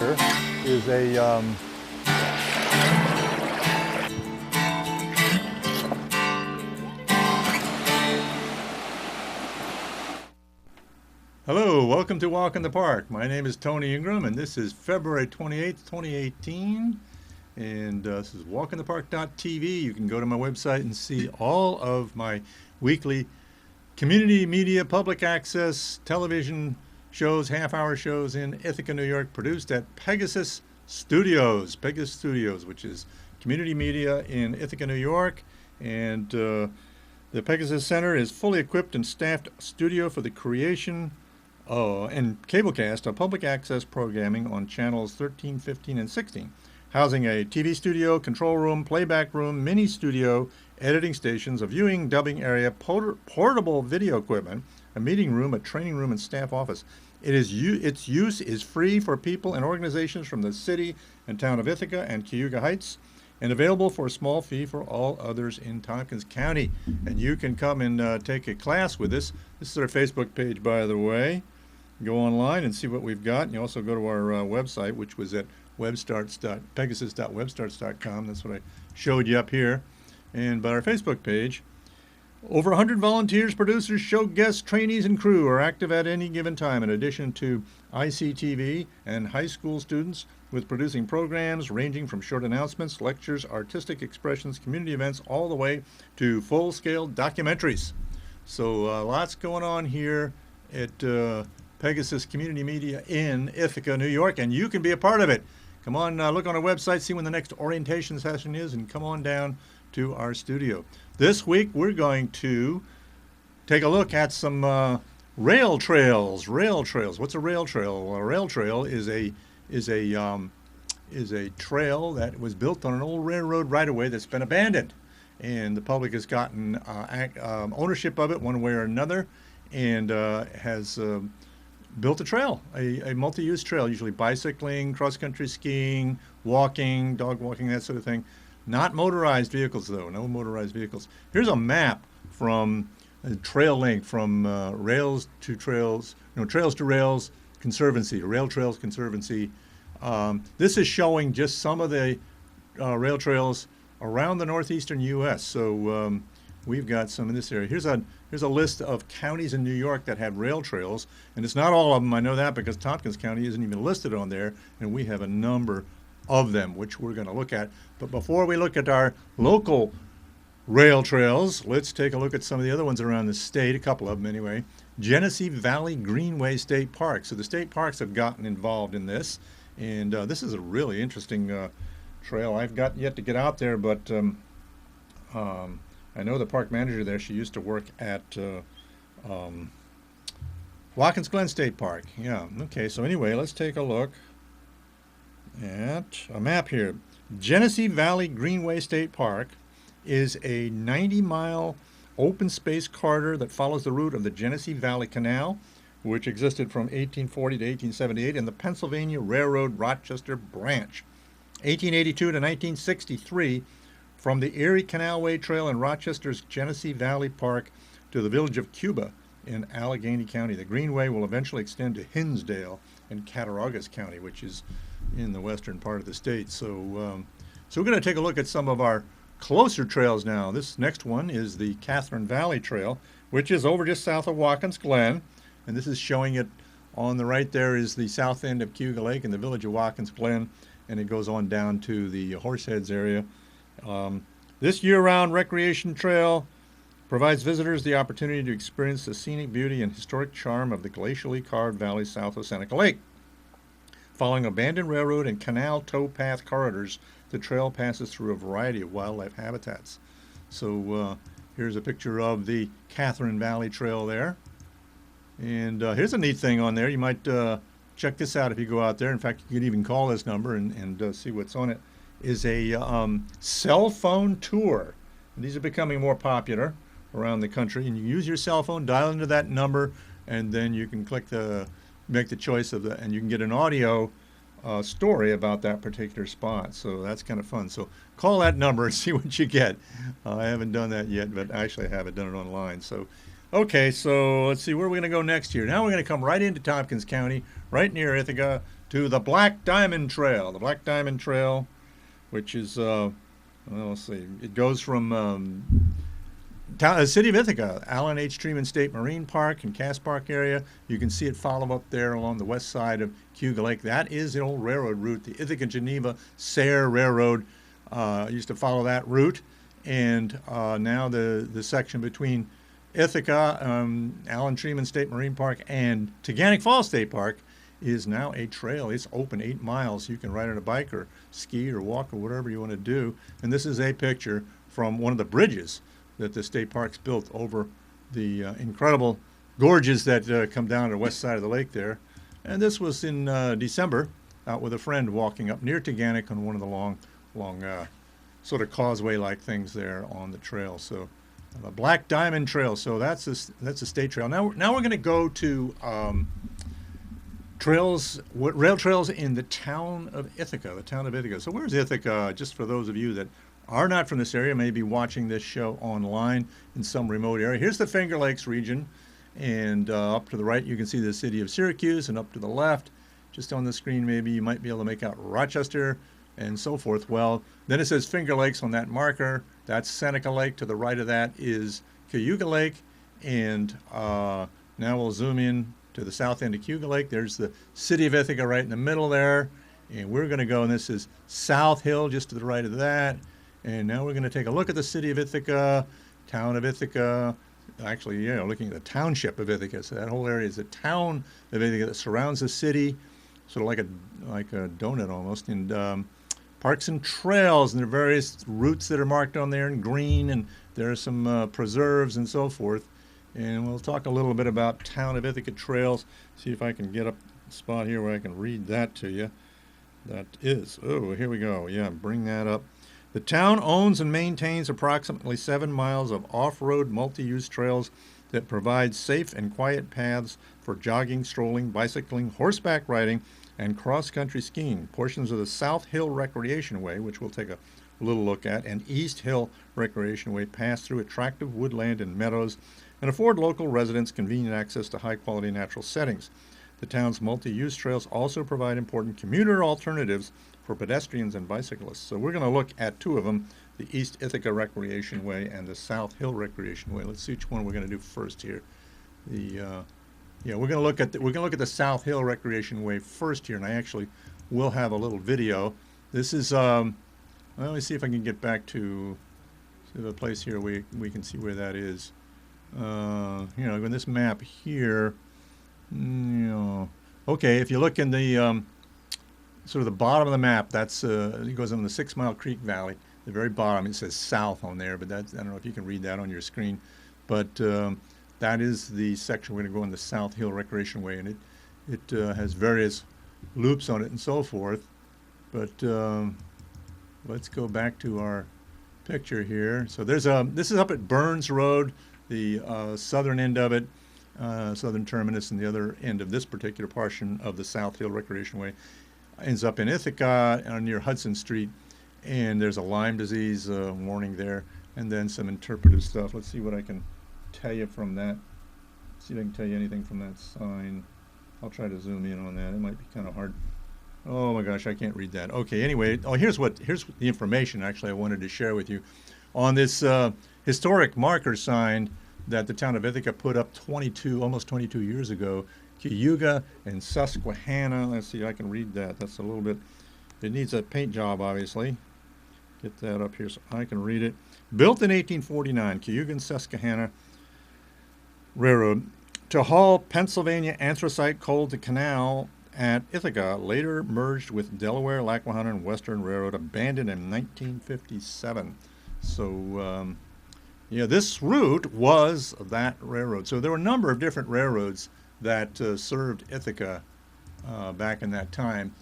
Here is a Hello, welcome to Walk in the Park. My name is Tony Ingram, and this is February 28th, 2018. And this is walkinthepark.tv. You can go to my website and see all of my weekly community media, public access television shows, half-hour shows in Ithaca, New York, produced at Pegasus Studios, which is community media in Ithaca, New York. And the Pegasus Center is fully equipped and staffed studio for the creation and cablecast of public access programming on channels 13, 15, and 16, housing a TV studio, control room, playback room, mini studio, editing stations, a viewing, dubbing area, portable video equipment, a meeting room, a training room, and staff office. Its use is free for people and organizations from the city and town of Ithaca and Cayuga Heights, and available for a small fee for all others in Tompkins County. And you can come and take a class with us. This is our Facebook page, by the way. Go online and see what we've got. And you also go to our website, which was at pegasus.webstarts.com. That's what I showed you up here. And by our Facebook page, over 100 volunteers, producers, show guests, trainees, and crew are active at any given time, in addition to ICTV and high school students, with producing programs ranging from short announcements, lectures, artistic expressions, community events, all the way to full-scale documentaries. So lots going on here at Pegasus Community Media in Ithaca, New York, and you can be a part of it. Come on, look on our website, see when the next orientation session is, and come on down to our studio. This week, we're going to take a look at some rail trails. Rail trails. What's a rail trail? Well, a rail trail is a trail that was built on an old railroad right-of-way that's been abandoned, and the public has gotten ownership of it one way or another, and has built a trail, a multi-use trail, usually bicycling, cross-country skiing, walking, dog walking, that sort of thing. Not motorized vehicles, though. No motorized vehicles. Here's a map from Trail Link, from Trails to Rails Conservancy, Rail Trails Conservancy. This is showing just some of the rail trails around the northeastern U.S. So we've got some in this area. Here's a list of counties in New York that have rail trails, and it's not all of them. I know that because Tompkins County isn't even listed on there, and we have a number of them, which we're going to look at. But before we look at our local rail trails, let's take a look at some of the other ones around the state, a couple of them anyway. Genesee Valley Greenway State Park. So the state parks have gotten involved in this, and this is a really interesting trail. I've got yet to get out there, but I know the park manager there. She used to work at Watkins Glen State Park. Yeah, okay, so anyway, let's take a look at a map here. Genesee Valley Greenway State Park is a 90-mile open space corridor that follows the route of the Genesee Valley Canal, which existed from 1840 to 1878 in the Pennsylvania Railroad Rochester Branch. 1882 to 1963, from the Erie Canalway Trail in Rochester's Genesee Valley Park to the village of Cuba in Allegheny County. The Greenway will eventually extend to Hinsdale in Cattaraugus County, which is in the western part of the state. So we're going to take a look at some of our closer trails now. This next one is the Kathryn Valley Trail, which is over just south of Watkins Glen, and this is showing it on the right. There is the south end of Cayuga Lake in the village of Watkins Glen, and it goes on down to the Horseheads area. This year-round recreation trail provides visitors the opportunity to experience the scenic beauty and historic charm of the glacially carved valley south of Seneca Lake. Following abandoned railroad and canal towpath corridors, the trail passes through a variety of wildlife habitats. So here's a picture of the Kathryn Valley Trail there. And here's a neat thing on there. You might check this out if you go out there. In fact, you could even call this number and see what's on it. Is a cell phone tour. And these are becoming more popular around the country. And you use your cell phone, dial into that number, and then you can make the choice of and you can get an audio story about that particular spot. So that's kind of fun. So call that number and see what you get. I haven't done that yet, but actually I haven't done it online. So, okay, so let's see where we're going to go next here. Now we're going to come right into Tompkins County, right near Ithaca, to the Black Diamond Trail. The Black Diamond Trail, which is, well, let's see, it goes from city of Ithaca, Allen H. Treman State Marine Park and Cass Park area. You can see it follow up there along the west side of Cayuga Lake. That is the old railroad route, the Ithaca-Geneva-Sayre Railroad. Used to follow that route, and now the section between Ithaca, Allen Treman State Marine Park, and Teganic Falls State Park is now a trail. It's open 8 miles. You can ride on a bike or ski or walk or whatever you want to do. And this is a picture from one of the bridges that the state park's built over the incredible gorges that come down to the west side of the lake there. And this was in December, out with a friend walking up near Teganic on one of the long sort of causeway-like things there on the trail. So the Black Diamond Trail. So that's a state trail. Now we're going to go to rail trails in the town of Ithaca. The town of Ithaca. So where's Ithaca? Just for those of you that are not from this area, may be watching this show online in some remote area. Here's the Finger Lakes region, and up to the right you can see the city of Syracuse, and up to the left, just on the screen maybe you might be able to make out Rochester and so forth. Well, then it says Finger Lakes on that marker. That's Seneca Lake. To the right of that is Cayuga Lake, and now we'll zoom in to the south end of Cayuga Lake. There's the city of Ithaca right in the middle there, and we're going to go, and this is South Hill just to the right of that. And now we're going to take a look at the city of Ithaca, town of Ithaca, actually, looking at the township of Ithaca. So that whole area is the town of Ithaca that surrounds the city, sort of like a donut almost. And parks and trails, and there are various routes that are marked on there in green, and there are some preserves and so forth. And we'll talk a little bit about town of Ithaca trails. See if I can get up a spot here where I can read that to you. That is, here we go. Yeah, bring that up. The town owns and maintains approximately 7 miles of off-road multi-use trails that provide safe and quiet paths for jogging, strolling, bicycling, horseback riding, and cross-country skiing. Portions of the South Hill Recreation Way, which we'll take a little look at, and East Hill Recreation Way pass through attractive woodland and meadows and afford local residents convenient access to high-quality natural settings. The town's multi-use trails also provide important commuter alternatives for pedestrians and bicyclists. So we're going to look at two of them, the East Ithaca Recreation Way and the South Hill Recreation Way. Let's see which one we're going to do first here. We're going to look at the South Hill Recreation Way first here, and I actually will have a little video. This is let me see if I can get back to the place here. We can see where that is. In this map here. Okay, if you look in the sort of the bottom of the map, that's it goes on the 6 Mile Creek Valley. The very bottom, it says south on there, but that's, I don't know if you can read that on your screen. But that is the section we're going to go on the South Hill Recreation Way, and it has various loops on it and so forth. But let's go back to our picture here. So there's this is up at Burns Road, the southern end of it. Southern terminus, and the other end of this particular portion of the South Hill Recreation Way ends up in Ithaca near Hudson Street, and there's a Lyme disease warning there, and then some interpretive stuff. Let's see what I can tell you from that. See if I can tell you anything from that sign. I'll try to zoom in on that. It might be kind of hard. Oh my gosh, I can't read that. Okay, anyway, here's the information actually I wanted to share with you on this historic marker sign that the town of Ithaca put up almost 22 years ago. Cayuga and Susquehanna. Let's see, I can read that. That's a little bit, it needs a paint job, obviously. Get that up here so I can read it. Built in 1849, Cayuga and Susquehanna Railroad to haul Pennsylvania anthracite coal to canal at Ithaca, later merged with Delaware, Lackawanna, and Western Railroad, abandoned in 1957. So, this route was that railroad. So there were a number of different railroads that served Ithaca back in that time,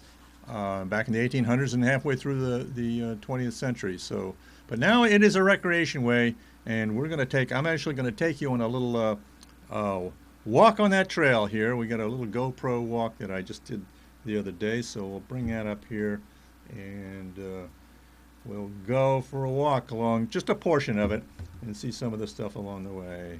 back in the 1800s and halfway through the 20th century. So, but now it is a recreation way, and I'm actually going to take you on a little walk on that trail here. We got a little GoPro walk that I just did the other day, so we'll bring that up here, and we'll go for a walk along just a portion of it and see some of the stuff along the way.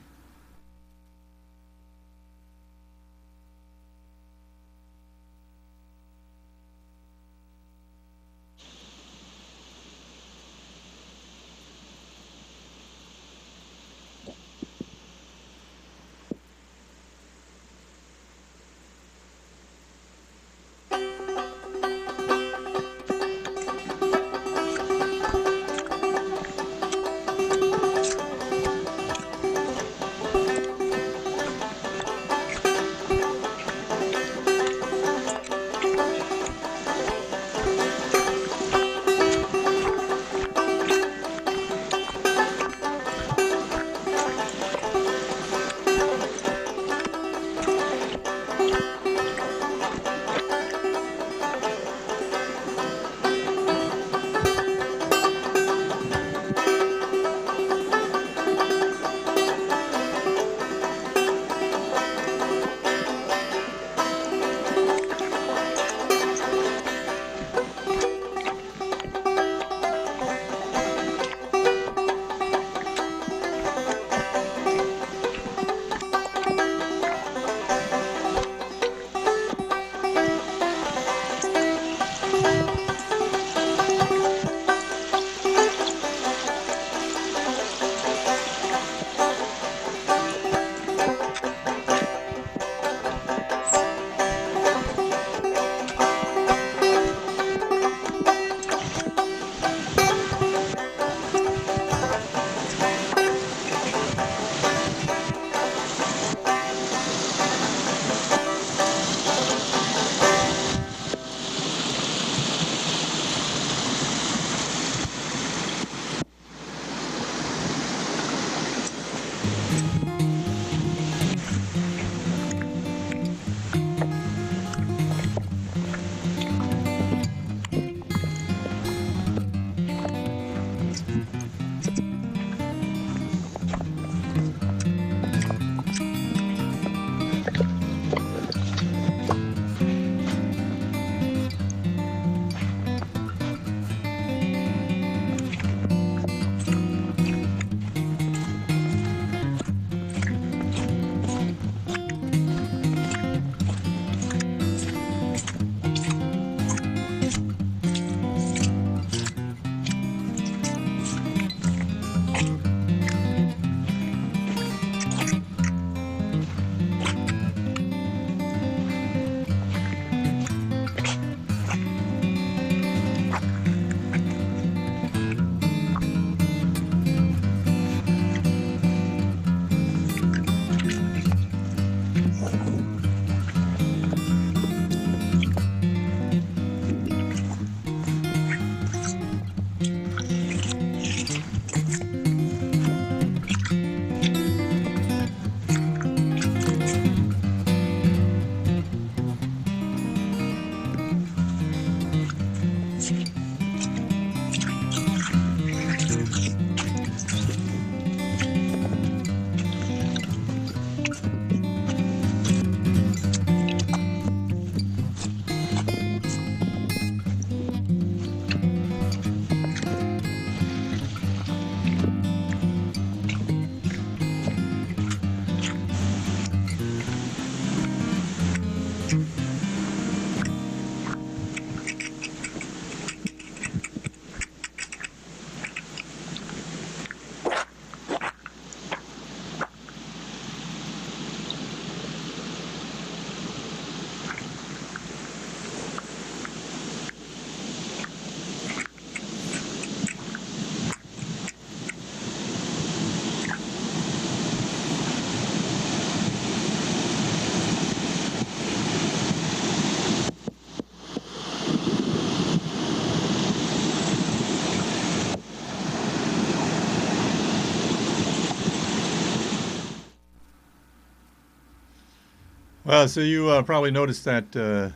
Yeah, so you probably noticed that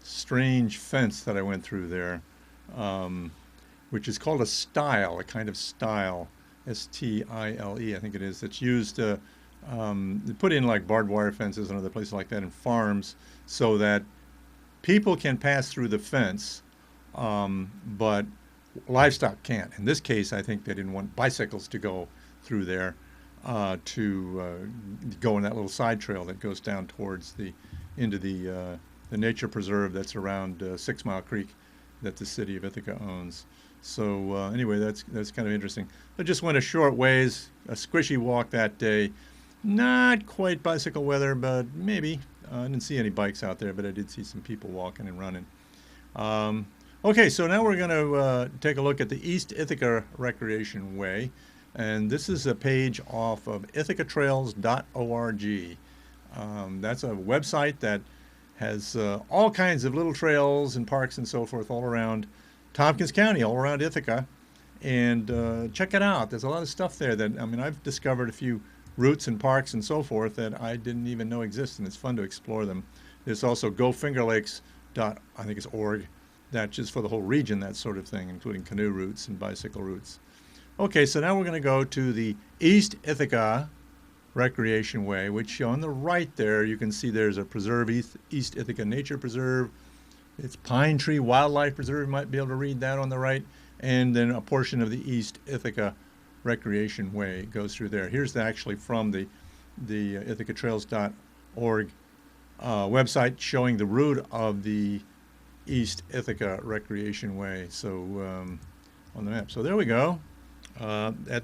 strange fence that I went through there, um, which is called a stile, a kind of stile, S-T-I-L-E, I think it is, that's used they put in like barbed wire fences and other places like that in farms so that people can pass through the fence, but livestock can't. In this case, I think they didn't want bicycles to go through there to go on that little side trail that goes down towards the into the nature preserve that's around 6 Mile Creek that the city of Ithaca owns. So anyway, that's kind of interesting. I just went a short ways, a squishy walk that day. Not quite bicycle weather, but maybe. I didn't see any bikes out there, but I did see some people walking and running. Okay, so now we're going to take a look at the East Ithaca Recreation Way. And this is a page off of ithacatrails.org. That's a website that has all kinds of little trails and parks and so forth all around Tompkins County, all around Ithaca. And check it out. There's a lot of stuff there that, I mean, I've discovered a few routes and parks and so forth that I didn't even know existed, and it's fun to explore them. There's also I think it's org. That's just for the whole region, that sort of thing, including canoe routes and bicycle routes. Okay, so now we're going to go to the East Ithaca Recreation Way, which on the right there, you can see there's a preserve, East Ithaca Nature Preserve. It's Pine Tree Wildlife Preserve. You might be able to read that on the right. And then a portion of the East Ithaca Recreation Way goes through there. Here's actually from the ithacatrails.org website showing the route of the East Ithaca Recreation Way. So on the map. So there we go.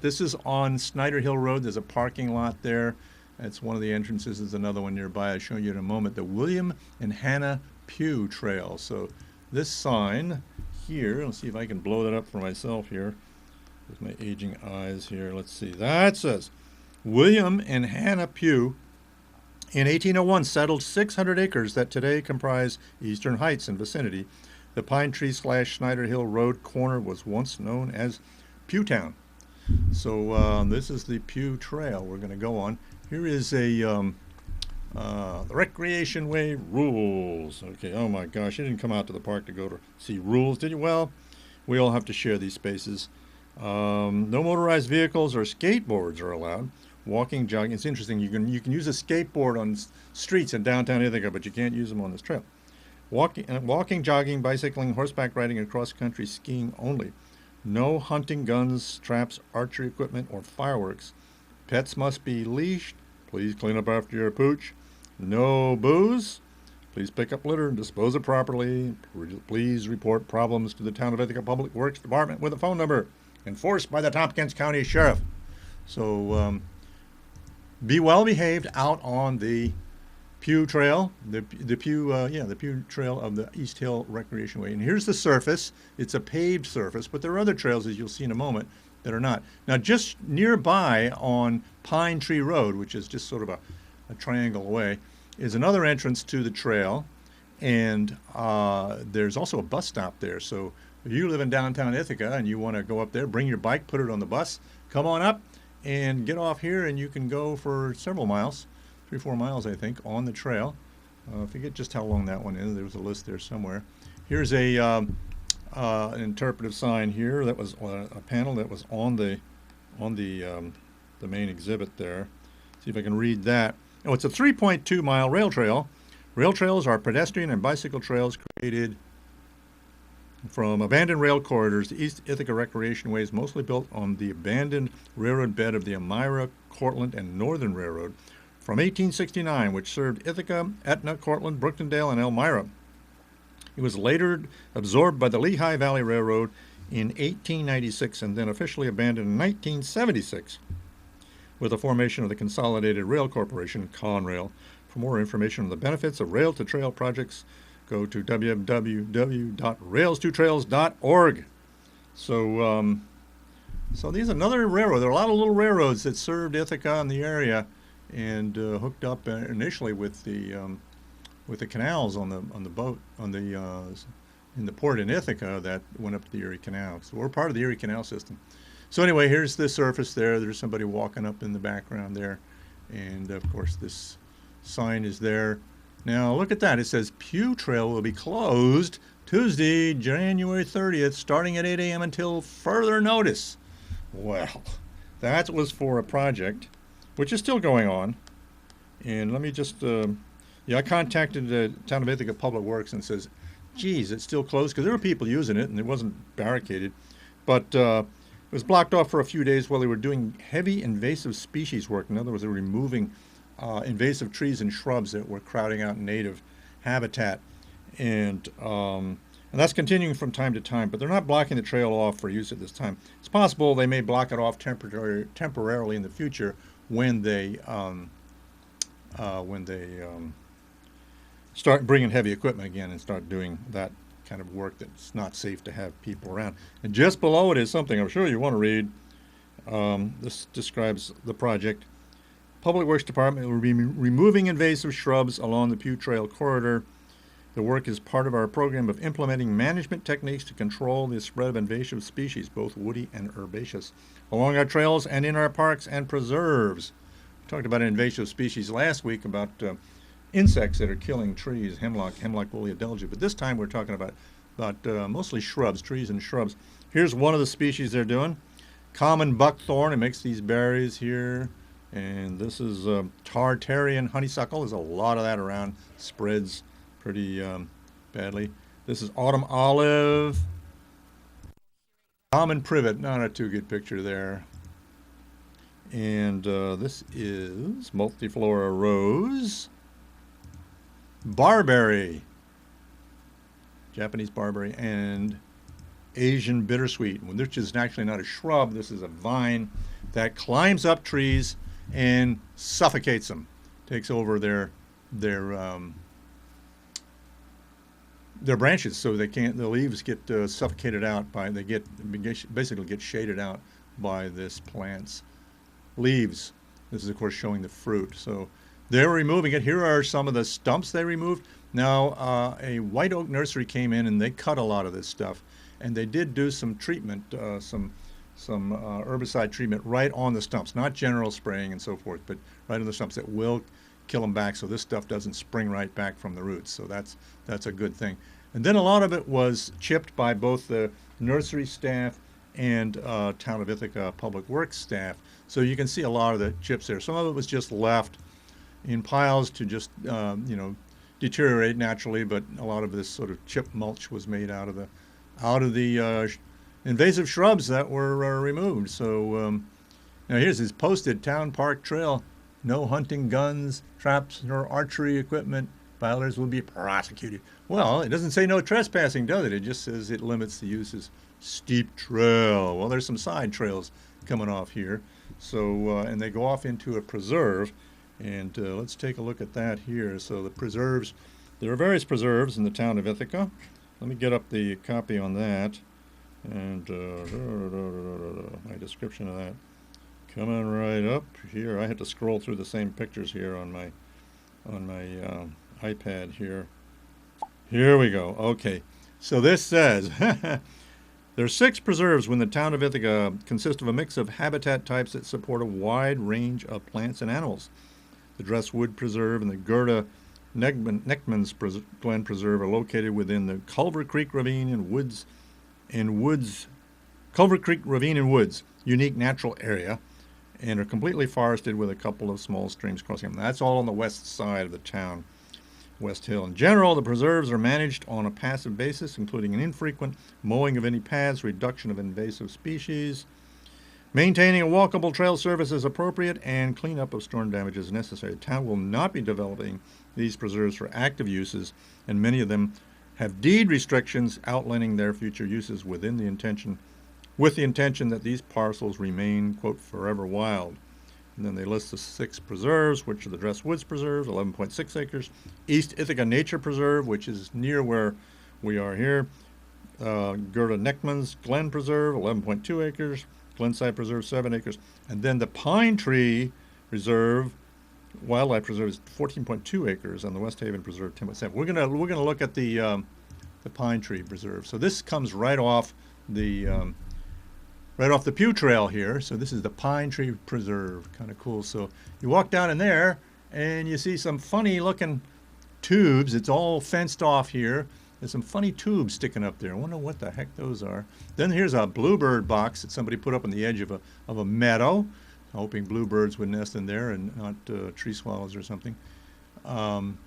This is on Snyder Hill Road. There's a parking lot there. That's one of the entrances. There's another one nearby. I'll show you in a moment. The William and Hannah Pew Trail. So this sign here, let's see if I can blow that up for myself here with my aging eyes here. Let's see. That says William and Hannah Pew in 1801 settled 600 acres that today comprise Eastern Heights and vicinity. The Pine Tree / Snyder Hill Road corner was once known as Pewtown. So this is the Pew Trail we're going to go on. Here is the Recreation Way rules. Okay, oh my gosh, you didn't come out to the park to go to see rules, did you? Well, we all have to share these spaces. No motorized vehicles or skateboards are allowed. Walking, jogging. It's interesting. You can use a skateboard on streets in downtown Ithaca, but you can't use them on this trail. Walking, jogging, bicycling, horseback riding, and cross-country skiing only. No hunting, guns, traps, archery equipment, or fireworks. Pets must be leashed. Please clean up after your pooch. No booze. Please pick up litter and dispose it properly. Please report problems to the Town of Ithaca Public Works Department with a phone number. Enforced by the Tompkins County Sheriff. So be well behaved out on the Pew Trail, the Pew Trail of the East Hill Recreation Way. And here's the surface. It's a paved surface, but there are other trails, as you'll see in a moment, that are not. Now, just nearby on Pine Tree Road, which is just sort of a triangle away, is another entrance to the trail, and there's also a bus stop there. So if you live in downtown Ithaca and you want to go up there, bring your bike, put it on the bus, come on up and get off here, and you can go for several miles. 3-4 miles, I think, on the trail. I forget just how long that one is. There was a list there somewhere. Here's an interpretive sign here. That was a panel that was on the main exhibit there. See if I can read that. Oh, it's a 3.2 mile rail trail. Rail trails are pedestrian and bicycle trails created from abandoned rail corridors. The East Ithaca Recreation Way is mostly built on the abandoned railroad bed of the Elmira, Cortland, and Northern Railroad from 1869, which served Ithaca, Etna, Cortland, Brooktondale, and Elmira. It was later absorbed by the Lehigh Valley Railroad in 1896 and then officially abandoned in 1976 with the formation of the Consolidated Rail Corporation, Conrail. For more information on the benefits of rail-to-trail projects, go to www.rails2trails.org. So these are another railroad. There are a lot of little railroads that served Ithaca and the area, and hooked up initially with the canals on the boat in the port in Ithaca that went up to the Erie Canal. So we're part of the Erie Canal system. So anyway, here's the surface there. There's somebody walking up in the background there, and of course this sign is there. Now look at that. It says Pew Trail will be closed Tuesday, January 30th, starting at 8 a.m. until further notice. Well, that was for a project, which is still going on. And let me just, I contacted the Town of Ithaca Public Works and says, geez, it's still closed, because there were people using it and it wasn't barricaded. But it was blocked off for a few days while they were doing heavy invasive species work. In other words, they were removing invasive trees and shrubs that were crowding out native habitat. And that's continuing from time to time, but they're not blocking the trail off for use at this time. It's possible they may block it off temporarily in the future when they start bringing heavy equipment again and start doing that kind of work that's not safe to have people around. And just below it is something I'm sure you want to read. This describes the project. Public Works Department will be removing invasive shrubs along the Pew Trail corridor. The work is part of our program of implementing management techniques to control the spread of invasive species, both woody and herbaceous, along our trails and in our parks and preserves. We talked about invasive species last week, about insects that are killing trees, hemlock woolly adelgid. But this time we're talking about mostly shrubs, trees and shrubs. Here's one of the species they're doing. Common buckthorn. It makes these berries here. And this is Tartarian honeysuckle. There's a lot of that around. Spreads pretty badly. This is autumn olive. AlmondPrivet. Not a too good picture there. And this is multiflora rose. Barberry. Japanese barberry and Asian bittersweet, which is actually not a shrub. This is a vine that climbs up trees and suffocates them, takes over their branches, so they can't. The leaves get suffocated out by basically get shaded out by this plant's leaves. This is of course showing the fruit. So they're removing it. Here are some of the stumps they removed. Now a white oak nursery came in and they cut a lot of this stuff, and they did do some treatment, some herbicide treatment right on the stumps, not general spraying and so forth, but right on the stumps that will kill them back, so this stuff doesn't spring right back from the roots. So that's a good thing. And then a lot of it was chipped by both the nursery staff and Town of Ithaca Public Works staff. So you can see a lot of the chips there. Some of it was just left in piles to just deteriorate naturally, but a lot of this sort of chip mulch was made out of the invasive shrubs that were removed. So now here's his posted Town Park Trail: no hunting guns, traps, nor archery equipment. Violators will be prosecuted. Well, it doesn't say no trespassing, does it? It just says it limits the uses. Steep trail. Well, there's some side trails coming off here. So and they go off into a preserve. And let's take a look at that here. So the preserves, there are various preserves in the Town of Ithaca. Let me get up the copy on that. And my description of that. Coming right up here. I had to scroll through the same pictures here on my iPad here. Here we go. Okay. So this says there are 6 preserves when the Town of Ithaca consists of a mix of habitat types that support a wide range of plants and animals. The Dresswood Preserve and the Gerda Neckman's Glen Preserve are located within the Culver Creek Ravine and Woods, unique natural area, and are completely forested with a couple of small streams crossing them. That's all on the west side of the town, West Hill. In general, the preserves are managed on a passive basis, including an infrequent mowing of any paths, reduction of invasive species, maintaining a walkable trail surface as appropriate, and cleanup of storm damage as necessary. The town will not be developing these preserves for active uses, and many of them have deed restrictions outlining their future uses with the intention that these parcels remain, quote, forever wild. And then they list the 6 preserves, which are the Dresswoods Preserve, 11.6 acres, East Ithaca Nature Preserve, which is near where we are here, Gerda Neckman's Glen Preserve, 11.2 acres, Glenside Preserve, 7 acres, and then the Pine Tree Reserve, Wildlife Preserve, is 14.2 acres, and the West Haven Preserve, 10.7. We're gonna look at the Pine Tree Preserve. So this comes right off the Pew Trail here. So this is the Pine Tree Preserve, kind of cool. So you walk down in there, and you see some funny-looking tubes. It's all fenced off here. There's some funny tubes sticking up there. I wonder what the heck those are. Then here's a bluebird box that somebody put up on the edge of a meadow, hoping bluebirds would nest in there and not tree swallows or something. Then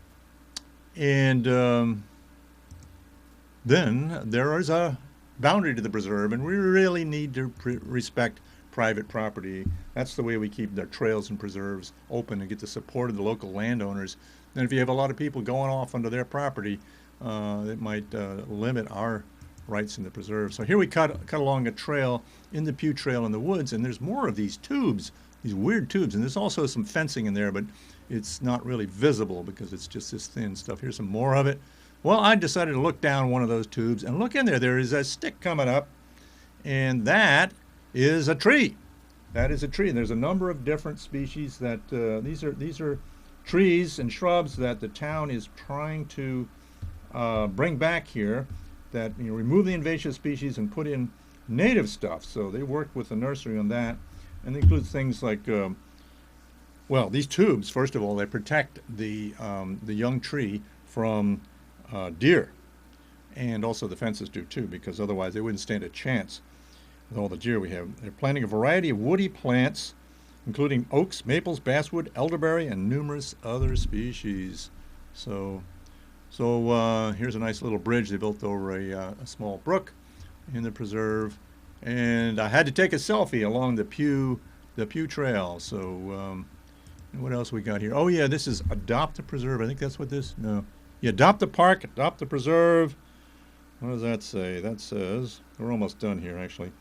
there is a boundary to the preserve, and we really need to respect private property. That's the way we keep the trails and preserves open and get the support of the local landowners. And if you have a lot of people going off onto their property, it might limit our rights in the preserve. So here we cut along a trail in the Pew Trail in the woods, and there's more of these tubes, these weird tubes, and there's also some fencing in there, but it's not really visible because it's just this thin stuff. Here's some more of it. Well, I decided to look down one of those tubes and look in there. There is a stick coming up, and that is a tree. That is a tree. And there's a number of different species that these are trees and shrubs that the town is trying to bring back here. That remove the invasive species and put in native stuff. So they work with the nursery on that, and it includes things like well, these tubes. First of all, they protect the young tree from deer, and also the fences do too, because otherwise they wouldn't stand a chance with all the deer we have. They're planting a variety of woody plants, including oaks, maples, basswood, elderberry, and numerous other species. So here's a nice little bridge they built over a small brook in the preserve, and I had to take a selfie along the Pew Trail. So what else we got here? Oh yeah, this is Adopt the Preserve. I think that's what this. No, you adopt the park, adopt the preserve. What does that say? That says we're almost done here, actually.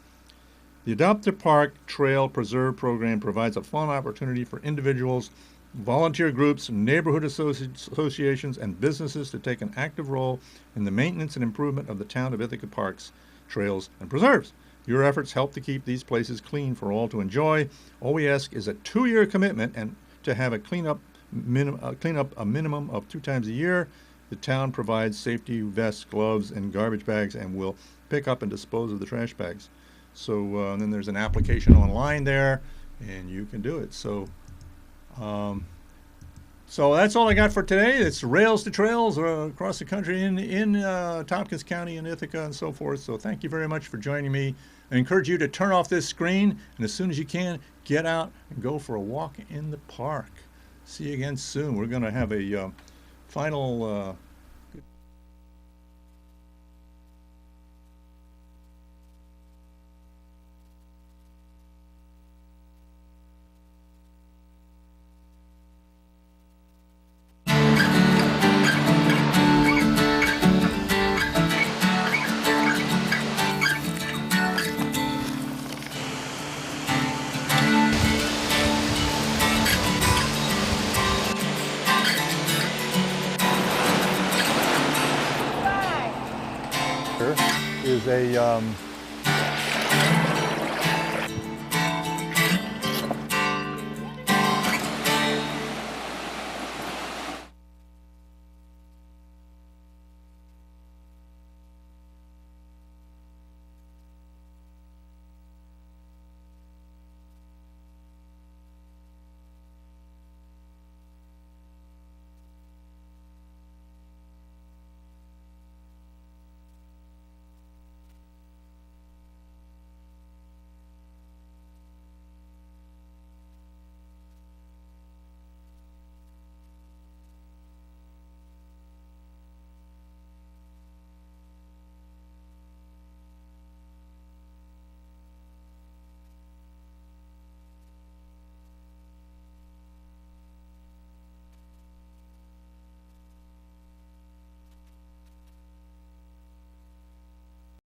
The Adopt the Park Trail Preserve program provides a fun opportunity for individuals, volunteer groups, neighborhood associations, and businesses to take an active role in the maintenance and improvement of the town of Ithaca parks, trails, and preserves. Your efforts help to keep these places clean for all to enjoy. All we ask is a 2-year commitment and to have a cleanup a minimum of 2 times a year. The town provides safety vests, gloves, and garbage bags, and will pick up and dispose of the trash bags. So then there's an application online there, and you can do it. So that's all I got for today. It's Rails to Trails across the country in Tompkins County and Ithaca and so forth. So thank you very much for joining me. I encourage you to turn off this screen, and as soon as you can, get out and go for a walk in the park. See you again soon. We're going to have a final is a